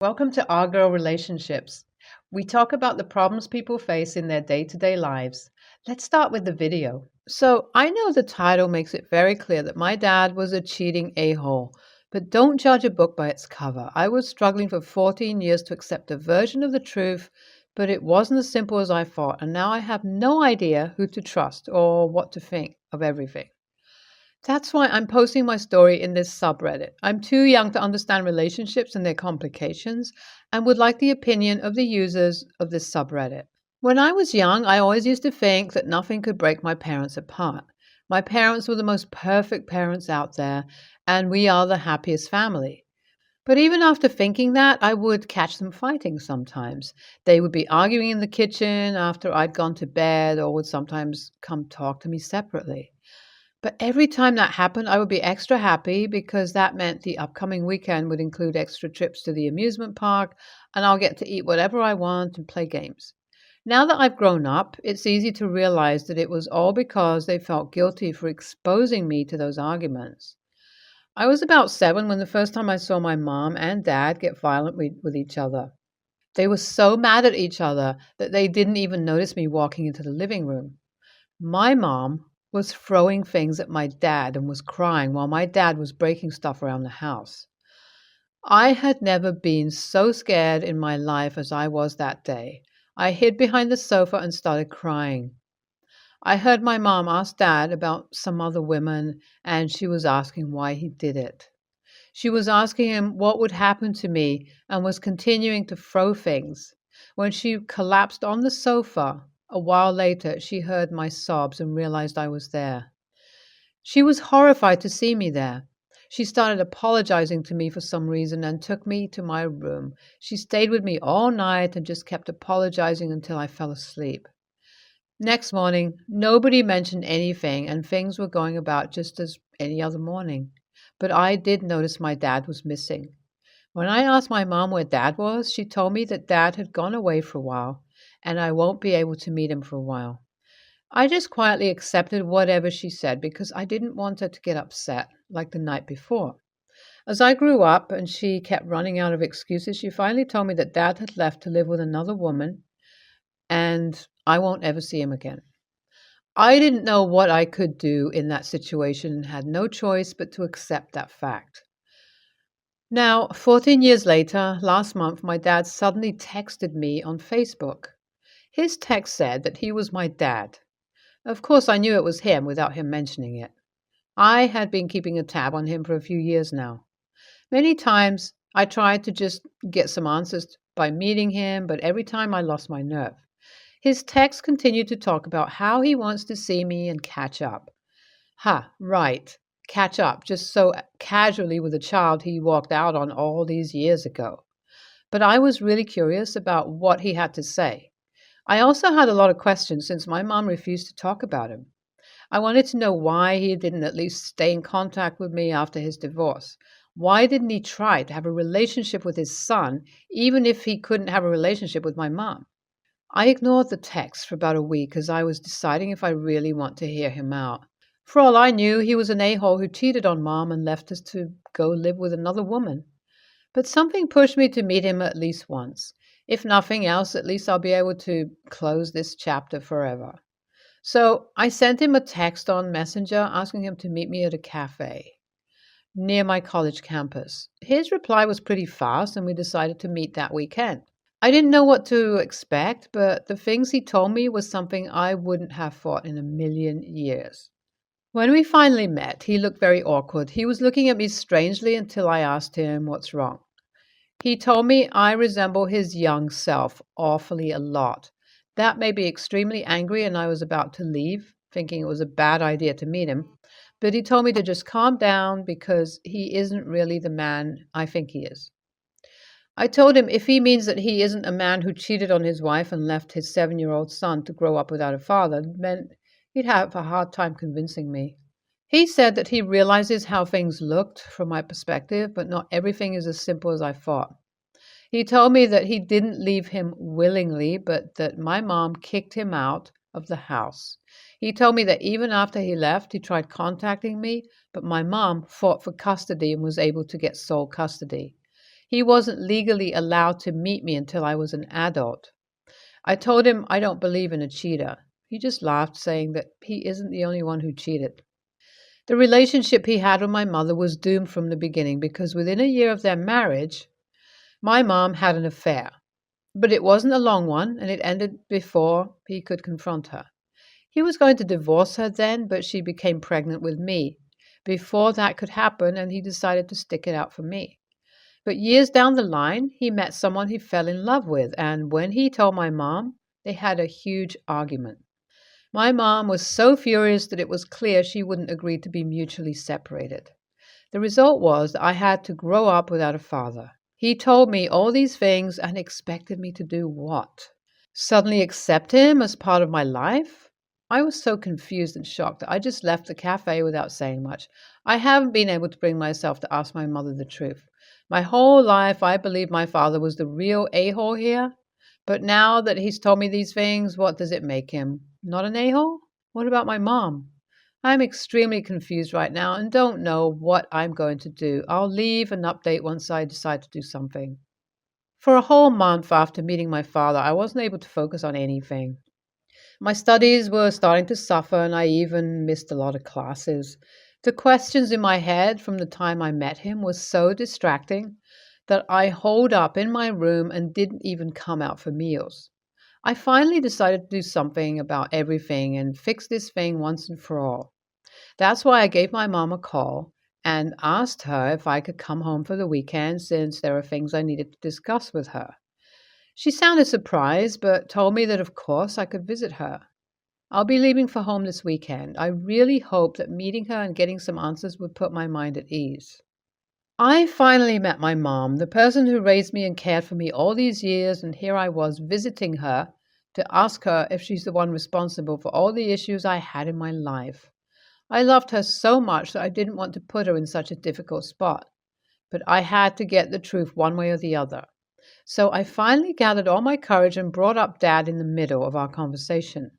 Welcome to Our Girl Relationships. We talk about the problems people face in their day to day lives. Let's start with the video. So, I know the title makes it very clear that my dad was a cheating a hole, but don't judge a book by its cover. I was struggling for 14 years to accept a version of the truth, but it wasn't as simple as I thought, and now I have no idea who to trust or what to think of everything. That's why I'm posting my story in this subreddit. I'm too young to understand relationships and their complications and would like the opinion of the users of this subreddit. When I was young, I always used to think that nothing could break my parents apart. My parents were the most perfect parents out there, and we are the happiest family. But even after thinking that, I would catch them fighting sometimes. They would be arguing in the kitchen after I'd gone to bed or would sometimes come talk to me separately. But every time that happened, I would be extra happy because that meant the upcoming weekend would include extra trips to the amusement park and I'll get to eat whatever I want and play games. Now that I've grown up, it's easy to realize that it was all because they felt guilty for exposing me to those arguments. I was about 7 when the first time I saw my mom and dad get violent with each other. They were so mad at each other that they didn't even notice me walking into the living room. My mom was throwing things at my dad and was crying while my dad was breaking stuff around the house. I had never been so scared in my life as I was that day. I hid behind the sofa and started crying. I heard my mom ask dad about some other women, and she was asking why he did it. She was asking him what would happen to me and was continuing to throw things. When she collapsed on the sofa, a while later, she heard my sobs and realized I was there. She was horrified to see me there. She started apologizing to me for some reason and took me to my room. She stayed with me all night and just kept apologizing until I fell asleep. Next morning, nobody mentioned anything and things were going about just as any other morning. But I did notice my dad was missing. When I asked my mom where dad was, she told me that dad had gone away for a while and I won't be able to meet him for a while. I just quietly accepted whatever she said because I didn't want her to get upset like the night before. As I grew up and she kept running out of excuses, she finally told me that dad had left to live with another woman and I won't ever see him again. I didn't know what I could do in that situation and had no choice but to accept that fact. Now, 14 years later, last month, my dad suddenly texted me on Facebook. His text said that he was my dad. Of course, I knew it was him without him mentioning it. I had been keeping a tab on him for a few years now. Many times I tried to just get some answers by meeting him, but every time I lost my nerve. His text continued to talk about how he wants to see me and catch up. Right. Catch up, just so casually with a child he walked out on all these years ago. But I was really curious about what he had to say. I also had a lot of questions since my mom refused to talk about him. I wanted to know why he didn't at least stay in contact with me after his divorce. Why didn't he try to have a relationship with his son, even if he couldn't have a relationship with my mom? I ignored the text for about a week as I was deciding if I really want to hear him out. For all I knew, he was an a-hole who cheated on Mom and left us to go live with another woman. But something pushed me to meet him at least once. If nothing else, at least I'll be able to close this chapter forever. So I sent him a text on Messenger asking him to meet me at a cafe near my college campus. His reply was pretty fast and we decided to meet that weekend. I didn't know what to expect, but the things he told me was something I wouldn't have thought in a million years. When we finally met, he looked very awkward. He was looking at me strangely until I asked him what's wrong. He told me I resemble his young self awfully a lot. That made me extremely angry and I was about to leave, thinking it was a bad idea to meet him. But he told me to just calm down because he isn't really the man I think he is. I told him if he means that he isn't a man who cheated on his wife and left his 7-year-old son to grow up without a father, then he'd have a hard time convincing me. He said that he realizes how things looked from my perspective, but not everything is as simple as I thought. He told me that he didn't leave him willingly, but that my mom kicked him out of the house. He told me that even after he left, he tried contacting me, but my mom fought for custody and was able to get sole custody. He wasn't legally allowed to meet me until I was an adult. I told him I don't believe in a cheater. He just laughed, saying that he isn't the only one who cheated. The relationship he had with my mother was doomed from the beginning because within a year of their marriage, my mom had an affair. But it wasn't a long one, and it ended before he could confront her. He was going to divorce her then, but she became pregnant with me before that could happen, and he decided to stick it out for me. But years down the line, he met someone he fell in love with, and when he told my mom, they had a huge argument. My mom was so furious that it was clear she wouldn't agree to be mutually separated. The result was that I had to grow up without a father. He told me all these things and expected me to do what? Suddenly accept him as part of my life? I was so confused and shocked that I just left the cafe without saying much. I haven't been able to bring myself to ask my mother the truth. My whole life I believed my father was the real a-hole here. But now that he's told me these things, what does it make him? Not an a-hole? What about my mom? I'm extremely confused right now and don't know what I'm going to do. I'll leave an update once I decide to do something. For a whole month after meeting my father, I wasn't able to focus on anything. My studies were starting to suffer and I even missed a lot of classes. The questions in my head from the time I met him was so distracting that I holed up in my room and didn't even come out for meals. I finally decided to do something about everything and fix this thing once and for all. That's why I gave my mom a call and asked her if I could come home for the weekend since there were things I needed to discuss with her. She sounded surprised, but told me that of course I could visit her. I'll be leaving for home this weekend. I really hope that meeting her and getting some answers would put my mind at ease. I finally met my mom, the person who raised me and cared for me all these years, and here I was visiting her to ask her if she's the one responsible for all the issues I had in my life. I loved her so much that I didn't want to put her in such a difficult spot, but I had to get the truth one way or the other. So I finally gathered all my courage and brought up Dad in the middle of our conversation.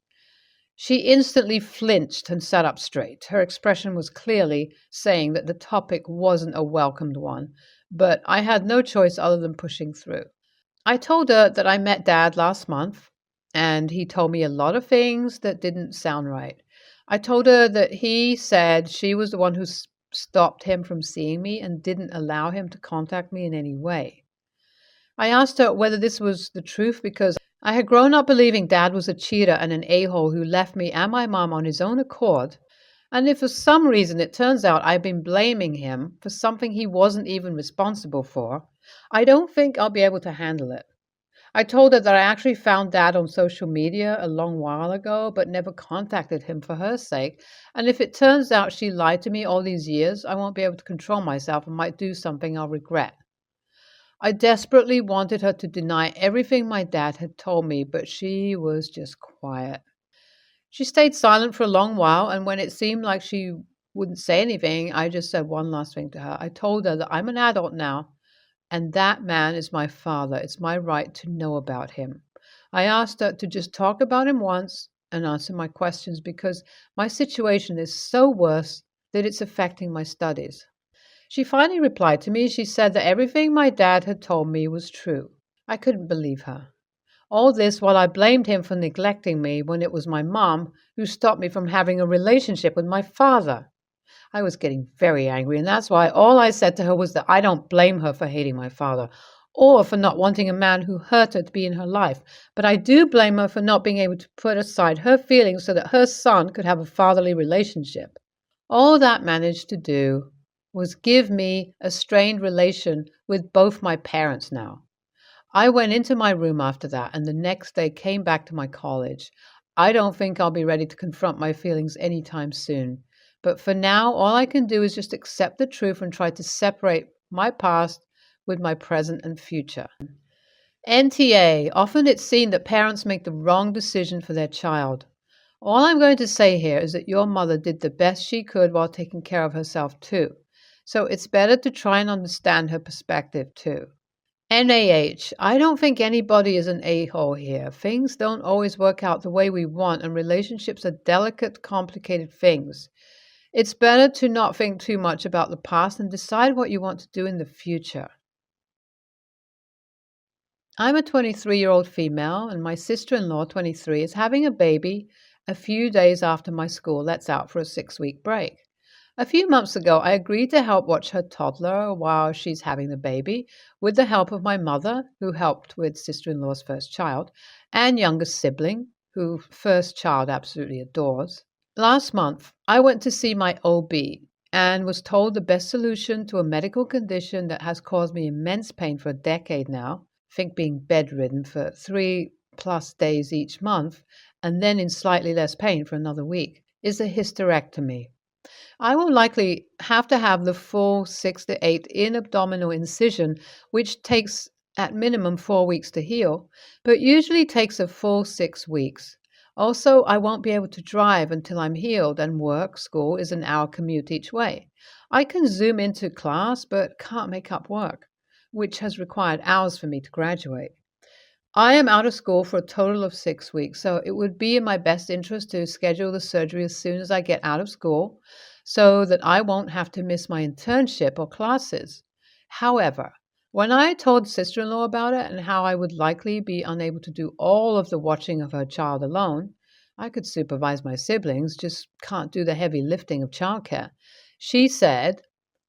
She instantly flinched and sat up straight. Her expression was clearly saying that the topic wasn't a welcomed one, but I had no choice other than pushing through. I told her that I met Dad last month, and he told me a lot of things that didn't sound right. I told her that he said she was the one who stopped him from seeing me and didn't allow him to contact me in any way. I asked her whether this was the truth because I had grown up believing Dad was a cheater and an a-hole who left me and my mom on his own accord, and if for some reason it turns out I've been blaming him for something he wasn't even responsible for, I don't think I'll be able to handle it. I told her that I actually found Dad on social media a long while ago, but never contacted him for her sake, and if it turns out she lied to me all these years, I won't be able to control myself and might do something I'll regret. I desperately wanted her to deny everything my dad had told me, but she was just quiet. She stayed silent for a long while, and when it seemed like she wouldn't say anything, I just said one last thing to her. I told her that I'm an adult now, and that man is my father. It's my right to know about him. I asked her to just talk about him once and answer my questions because my situation is so worse that it's affecting my studies. She finally replied to me. She said that everything my dad had told me was true. I couldn't believe her. All this while I blamed him for neglecting me when it was my mom who stopped me from having a relationship with my father. I was getting very angry, and that's why all I said to her was that I don't blame her for hating my father or for not wanting a man who hurt her to be in her life, but I do blame her for not being able to put aside her feelings so that her son could have a fatherly relationship. All that managed to do was give me a strained relation with both my parents now. I went into my room after that and the next day came back to my college. I don't think I'll be ready to confront my feelings anytime soon. But for now, all I can do is just accept the truth and try to separate my past with my present and future. NTA. Often it's seen that parents make the wrong decision for their child. All I'm going to say here is that your mother did the best she could while taking care of herself too. So it's better to try and understand her perspective too. NAH. I don't think anybody is an a-hole here. Things don't always work out the way we want, and relationships are delicate, complicated things. It's better to not think too much about the past and decide what you want to do in the future. I'm a 23-year-old female, and my sister-in-law, 23, is having a baby a few days after my school lets out for a 6-week break. A few months ago, I agreed to help watch her toddler while she's having the baby, with the help of my mother, who helped with sister-in-law's first child, and youngest sibling, who first child absolutely adores. Last month, I went to see my OB and was told the best solution to a medical condition that has caused me immense pain for a decade now, think being bedridden for 3+ days each month, and then in slightly less pain for another week, is a hysterectomy. I will likely have to have the full 6 to 8 in abdominal incision, which takes at minimum 4 weeks to heal, but usually takes a full 6 weeks. Also, I won't be able to drive until I'm healed, and school is an hour commute each way. I can zoom into class, but can't make up work, which has required hours for me to graduate. I am out of school for a total of 6 weeks, so it would be in my best interest to schedule the surgery as soon as I get out of school so that I won't have to miss my internship or classes. However, when I told sister-in-law about it and how I would likely be unable to do all of the watching of her child alone, I could supervise my siblings, just can't do the heavy lifting of childcare. She said,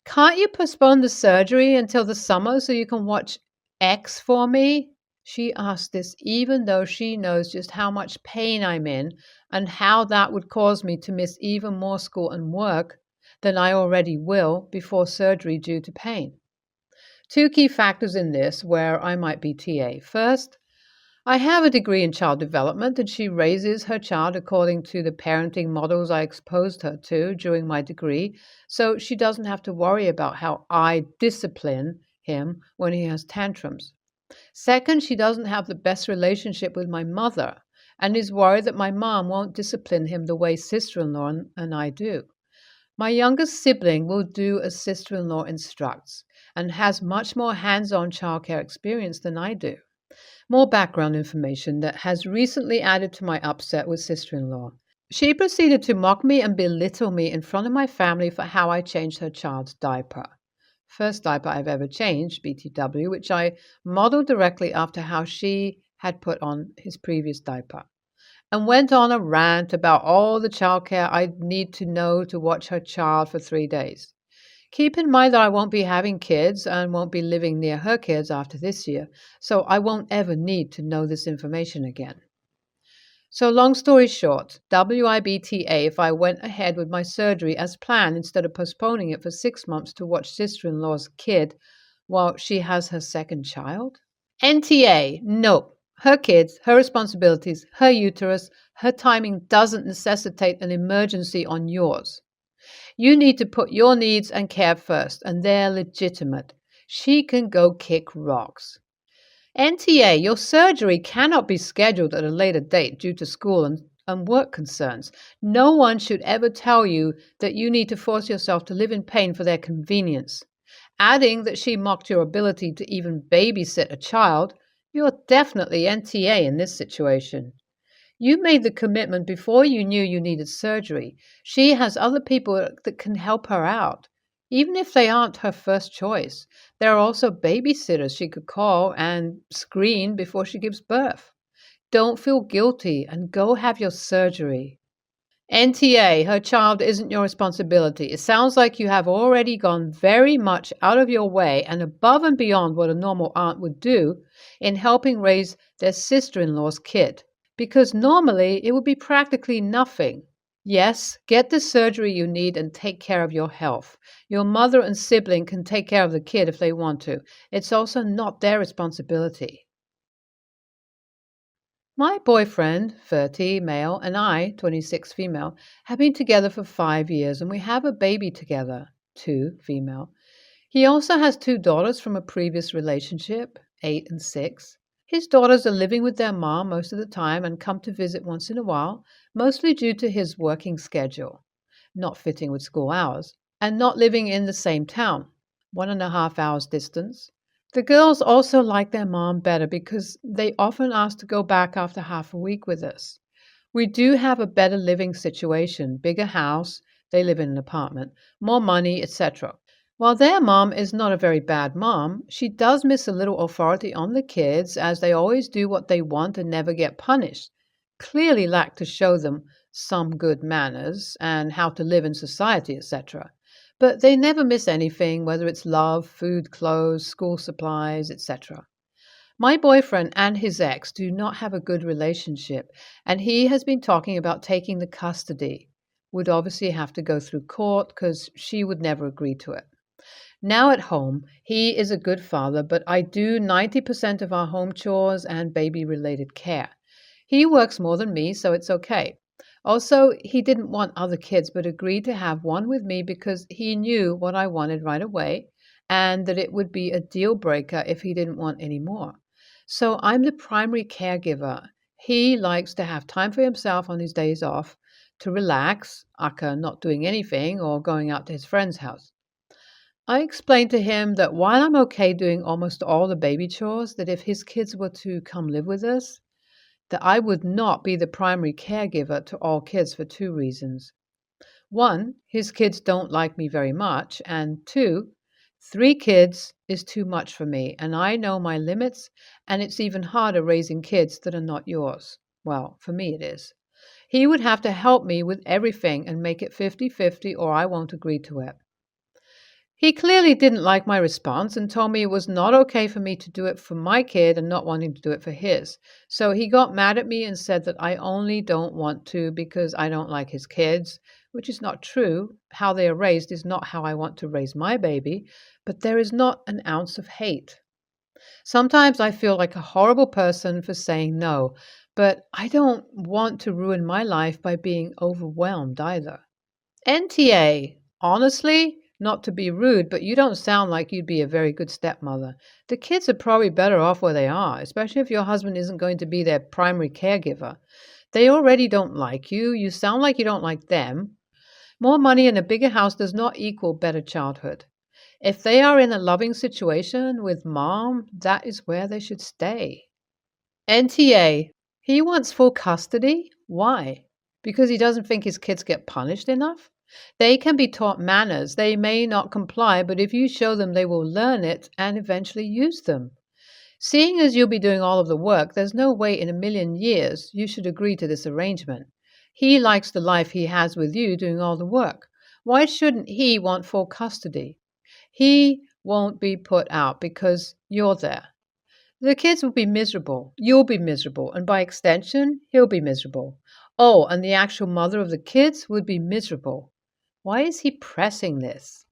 "Can't you postpone the surgery until the summer so you can watch X for me?" She asked this even though she knows just how much pain I'm in and how that would cause me to miss even more school and work than I already will before surgery due to pain. Two key factors in this where I might be TA. First, I have a degree in child development, and she raises her child according to the parenting models I exposed her to during my degree, so she doesn't have to worry about how I discipline him when he has tantrums. Second, she doesn't have the best relationship with my mother and is worried that my mom won't discipline him the way sister-in-law and I do. My youngest sibling will do as sister-in-law instructs and has much more hands-on childcare experience than I do. More background information that has recently added to my upset with sister-in-law. She proceeded to mock me and belittle me in front of my family for how I changed her child's diaper. First diaper I've ever changed, BTW, which I modeled directly after how she had put on his previous diaper, and went on a rant about all the childcare I'd need to know to watch her child for 3 days. Keep in mind that I won't be having kids and won't be living near her kids after this year, so I won't ever need to know this information again. So long story short, WIBTA if I went ahead with my surgery as planned instead of postponing it for 6 months to watch sister-in-law's kid while she has her second child? NTA, no. Her kids, her responsibilities, her uterus, her timing doesn't necessitate an emergency on yours. You need to put your needs and care first, and they're legitimate. She can go kick rocks. NTA, your surgery cannot be scheduled at a later date due to school and work concerns. No one should ever tell you that you need to force yourself to live in pain for their convenience. Adding that she mocked your ability to even babysit a child, you're definitely NTA in this situation. You made the commitment before you knew you needed surgery. She has other people that can help her out. Even if they aren't her first choice, there are also babysitters she could call and screen before she gives birth. Don't feel guilty and go have your surgery. NTA, her child isn't your responsibility. It sounds like you have already gone very much out of your way and above and beyond what a normal aunt would do in helping raise their sister-in-law's kid, because normally it would be practically nothing. Yes, get the surgery you need and take care of your health. Your mother and sibling can take care of the kid if they want to. It's also not their responsibility. My boyfriend, 30, male, and I, 26, female, have been together for 5 years and we have a baby together, 2, female. He also has 2 daughters from a previous relationship, 8 and 6. His daughters are living with their mom most of the time and come to visit once in a while, mostly due to his working schedule, not fitting with school hours, and not living in the same town, 1.5 hours distance. The girls also like their mom better because they often ask to go back after half a week with us. We do have a better living situation, bigger house, they live in an apartment, more money, etc. While their mom is not a very bad mom, she does miss a little authority on the kids as they always do what they want and never get punished. Clearly lack to show them some good manners and how to live in society, etc. But they never miss anything, whether it's love, food, clothes, school supplies, etc. My boyfriend and his ex do not have a good relationship, and he has been talking about taking the custody. Would obviously have to go through court because she would never agree to it. Now at home, he is a good father, but I do 90% of our home chores and baby related care. He works more than me, so it's okay. Also, he didn't want other kids, but agreed to have one with me because he knew what I wanted right away and that it would be a deal breaker if he didn't want any more. So I'm the primary caregiver. He likes to have time for himself on his days off to relax, aka not doing anything or going out to his friend's house. I explained to him that while I'm okay doing almost all the baby chores, that if his kids were to come live with us, that I would not be the primary caregiver to all kids for two reasons. One, his kids don't like me very much, and two, three kids is too much for me, and I know my limits, and it's even harder raising kids that are not yours. Well, for me it is. He would have to help me with everything and make it 50-50, or I won't agree to it. He clearly didn't like my response and told me it was not okay for me to do it for my kid and not wanting to do it for his. So he got mad at me and said that I only don't want to because I don't like his kids, which is not true. How they are raised is not how I want to raise my baby, but there is not an ounce of hate. Sometimes I feel like a horrible person for saying no, but I don't want to ruin my life by being overwhelmed either. NTA, honestly, not to be rude, but you don't sound like you'd be a very good stepmother. The kids are probably better off where they are, especially if your husband isn't going to be their primary caregiver. They already don't like you. You sound like you don't like them. More money and a bigger house does not equal better childhood. If they are in a loving situation with mom, that is where they should stay. NTA, he wants full custody. Why? Because he doesn't think his kids get punished enough? They can be taught manners. They may not comply, but if you show them, they will learn it and eventually use them. Seeing as you'll be doing all of the work, there's no way in a million years you should agree to this arrangement. He likes the life he has with you doing all the work. Why shouldn't he want full custody? He won't be put out because you're there. The kids will be miserable. You'll be miserable. And by extension, he'll be miserable. Oh, and the actual mother of the kids would be miserable. Why is he pressing this?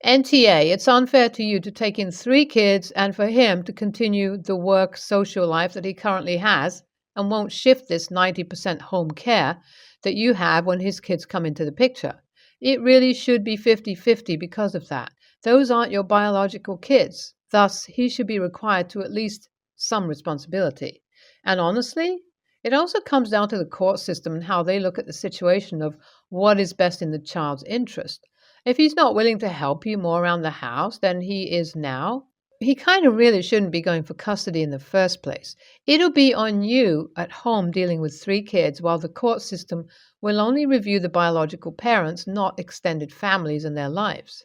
NTA, it's unfair to you to take in three kids and for him to continue the work social life that he currently has and won't shift this 90% home care that you have when his kids come into the picture. It really should be 50-50 because of that. Those aren't your biological kids. Thus, he should be required to at least some responsibility. And honestly, it also comes down to the court system and how they look at the situation of what is best in the child's interest. If he's not willing to help you more around the house than he is now, he kind of really shouldn't be going for custody in the first place. It'll be on you at home dealing with three kids while the court system will only review the biological parents, not extended families and their lives.